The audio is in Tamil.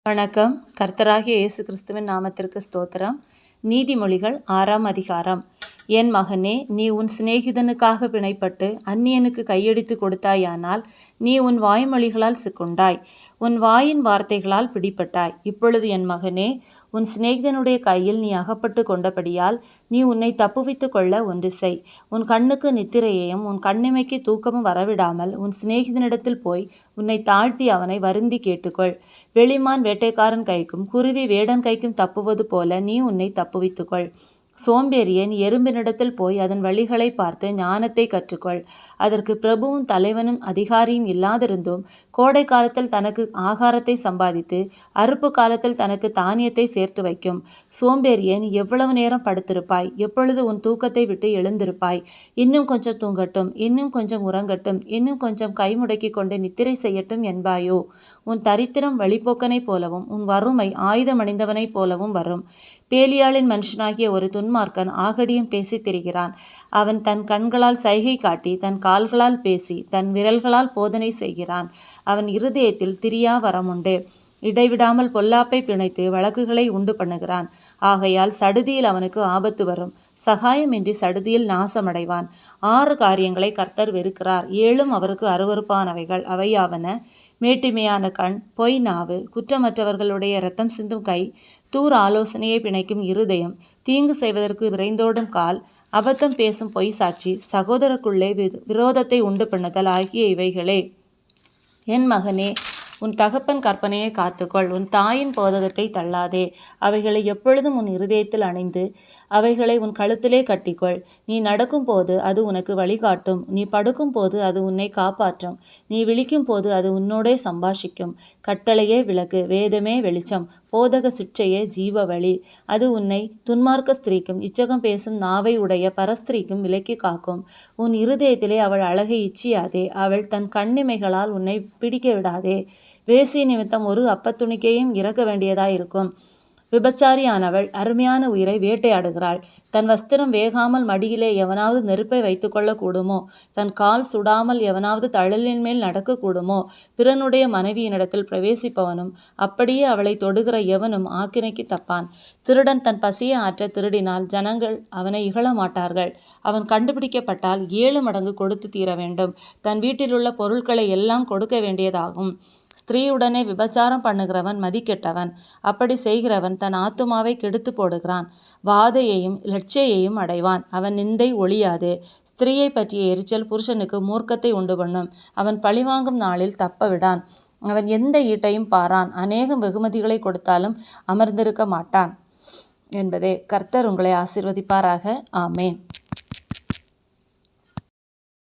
வணக்கம். கர்த்தராகிய இயேசு கிறிஸ்துவின் நாமத்திற்கு ஸ்தோத்திரம். நீதிமொழிகள் 6ஆம் அதிகாரம். என் மகனே, நீ உன் சிநேகிதனுக்காக பிணைப்பட்டு அந்நியனுக்கு கையடித்து கொடுத்தாயானால் நீ உன் வாய்மொழிகளால் சிக்குண்டாய், உன் வாயின் வார்த்தைகளால் பிடிபட்டாய். இப்பொழுது என் மகனே, உன் சிநேகிதனுடைய கையில் நீ அகப்பட்டு கொண்டபடியால் நீ உன்னை தப்புவித்து கொள்ள ஒன்று செய். உன் கண்ணுக்கு நித்திரையையும் உன் கண்ணிமைக்கு தூக்கமும் வரவிடாமல் உன் சிநேகிதனிடத்தில் போய் உன்னை தாழ்த்தி அவனை வருந்தி கேட்டுக்கொள். வெளிமான் வேட்டைக்காரன் கைக்கும் குருவி வேடன் கைக்கும் தப்புவது போல நீ உன்னை தப்புவித்துக்கொள். சோம்பேறியன் எறும்பினிடத்தில் போய் அதன் வழிகளை பார்த்து ஞானத்தை கற்றுக்கொள். அதற்கு பிரபுவும் தலைவனும் அதிகாரியும் இல்லாதிருந்தும் கோடை காலத்தில் தனக்கு ஆகாரத்தை சம்பாதித்து அறுப்பு காலத்தில் தனக்கு தானியத்தை சேர்த்து வைக்கும். சோம்பேறியன் எவ்வளவு நேரம் படுத்திருப்பாய்? எப்பொழுது உன் தூக்கத்தை விட்டு எழுந்திருப்பாய்? இன்னும் கொஞ்சம் தூங்கட்டும், இன்னும் கொஞ்சம் உறங்கட்டும், இன்னும் கொஞ்சம் கை முடக்கி கொண்டு நித்திரை செய்யட்டும் என்பாயோ? உன் தரித்திரம் வழிபோக்கனைப் போலவும் உன் வறுமை ஆயுதமணிந்தவனைப் போலவும் வரும். பேலியாளின் மனுஷனாகிய ஒரு துன்மார்க்கன் ஆகடியம் பேசி திரிகிறான். அவன் தன் கண்களால் சைகை காட்டி தன் கால்களால் பேசி தன் விரல்களால் போதனை செய்கிறான். அவன் இருதயத்தில் திரியா வரமுண்டு. இடைவிடாமல் பொல்லாப்பை பிணைத்து வழக்குகளை உண்டு பண்ணுகிறான். ஆகையால் சடுதியில் அவனுக்கு ஆபத்து வரும். சகாயமின்றி சடுதியில் நாசமடைவான். 6 காரியங்களை கர்த்தர் வெறுக்கிறார், 7 அவருக்கு அருவருப்பானவைகள். அவையாவன: மேட்டிமையான கண், பொய் நாவு, குற்றமற்றவர்களுடைய இரத்தம் சிந்தும் கை, தூர் ஆலோசனையை பிணைக்கும் இருதயம், தீங்கு செய்வதற்கு விரைந்தோடும் கால், அபத்தம் பேசும் பொய் சாட்சி, சகோதரருக்குள்ளே விரோதத்தை உண்டு பண்ணுதல் ஆகிய இவைகளே. என் மகனே, உன் தகப்பன் கற்பனையை காத்துக்கொள், உன் தாயின் போதகத்தை தள்ளாதே. அவைகளை எப்பொழுதும் உன் இருதயத்தில் அணிந்து அவைகளை உன் கழுத்திலே கட்டிக்கொள். நீ நடக்கும் போது அது உனக்கு வழிகாட்டும், நீ படுக்கும் போது அது உன்னை காப்பாற்றும், நீ விழிக்கும் போது அது உன்னோடே சம்பாஷிக்கும். கட்டளையே விளக்கு, வேதமே வெளிச்சம், போதக சிட்சையே ஜீவ வழி. அது உன்னை துன்மார்க்க ஸ்திரீக்கும் இச்சகம் பேசும் நாவை உடைய பரஸ்திரீக்கும் விலக்கி காக்கும். உன் இருதயத்திலே அவள் அழகை இச்சியாதே, அவள் தன் கண்ணிமைகளால் உன்னை பிடிக்க விடாதே. வேசி நிமித்தம் ஒரு அப்பத்துணிக்கையும் இறக்க வேண்டியதாயிருக்கும். விபச்சாரியானவள் அருமையான உயிரை வேட்டையாடுகிறாள். தன் வஸ்திரம் வேகாமல் மடியிலே எவனாவது நெருப்பை வைத்து கொள்ளக்கூடுமோ? தன் கால் சுடாமல் எவனாவது தழலின் மேல் நடக்கக்கூடுமோ? பிறனுடைய மனைவியினிடத்தில் பிரவேசிப்பவனும் அப்படியே அவளை தொடுகிற எவனும் ஆக்கினைக்கு தப்பான். திருடன் தன் பசியை ஆற்ற திருடினால் ஜனங்கள் அவனை இகழ மாட்டார்கள். அவன் கண்டுபிடிக்கப்பட்டால் 7 மடங்கு கொடுத்து தீர வேண்டும். தன் வீட்டிலுள்ள பொருட்களை எல்லாம் கொடுக்க வேண்டியதாகும். ஸ்திரீயுடனே விபச்சாரம் பண்ணுகிறவன் மதிக்கெட்டவன். அப்படி செய்கிறவன் தன் ஆத்துமாவை கெடுத்து போடுகிறான். வாதையையும் லட்சையையும் அடைவான். அவன் நிந்தை ஒழியாது. ஸ்திரீயை பற்றிய எரிச்சல் புருஷனுக்கு மூர்க்கத்தை உண்டு பண்ணும். அவன் பழிவாங்கும் நாளில் தப்ப விடான். அவன் எந்த ஈட்டையும் பாரான். அநேகம் வெகுமதிகளை கொடுத்தாலும் அமர்ந்திருக்க மாட்டான் என்பதே. கர்த்தர் உங்களை ஆசீர்வதிப்பாராக. ஆமேன்.